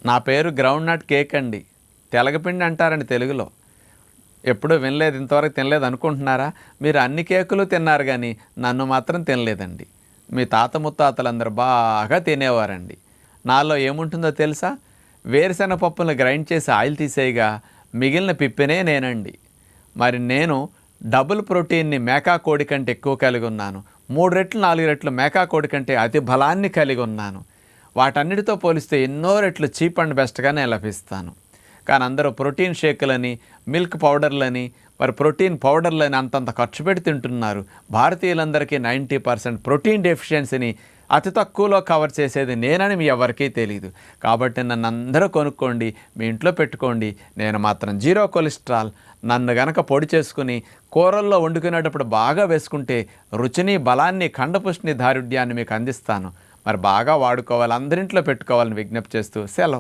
నా పేరు ground nut cake అండి. తెలగపిండి అంటారండి తెలుగులో. ఎప్పుడూ వినలేదు, ఇంతవరకు తినలేదు అనుకుంటున్నారా? మీరు అన్ని కేకులు తిన్నారు కానీ నన్ను మాత్రం తినలేదండి. మీ తాత ముత్తాతలందరూ బాగా తినేవారండి. నాలో ఏముంటుందో తెలుసా? వేరుశెనగ పప్పులను గ్రైండ్ చేసి ఆయిల్ తీసేయగా మిగిలిన పిప్పినే నేనండి. మరి నేను డబుల్ ప్రోటీన్ని మేకా కోడి కంటే ఎక్కువ కలిగి ఉన్నాను. 3 రెట్లు 4 రెట్లు మేకా కోడి కంటే అతి బలాన్ని కలిగి ఉన్నాను. వాటన్నిటితో పోలిస్తే ఎన్నో రెట్లు చీప్ అండ్ బెస్ట్గా నేను లభిస్తాను. కానీ అందరూ ప్రోటీన్ షేకులని, మిల్క్ పౌడర్లని, మరి ప్రోటీన్ పౌడర్లని అంతంత ఖర్చు పెట్టి తింటున్నారు. భారతీయులందరికీ 90% ప్రోటీన్ డెఫిషియన్సీని అతి తక్కువలో కవర్ చేసేది నేనని మీ ఎవరికీ తెలియదు. కాబట్టి నన్ను అందరూ కొనుక్కోండి, మీ ఇంట్లో పెట్టుకోండి. నేను మాత్రం జీరో కొలెస్ట్రాల్. నన్ను గనక పొడి చేసుకుని కూరల్లో వండుకునేటప్పుడు బాగా వేసుకుంటే రుచిని, బలాన్ని, కండపుష్టిని, దారుఢ్యాన్ని మీకు అందిస్తాను. మరి బాగా వాడుకోవాలి, అందరింట్లో పెట్టుకోవాలని విజ్ఞప్తి చేస్తూ సెలవు.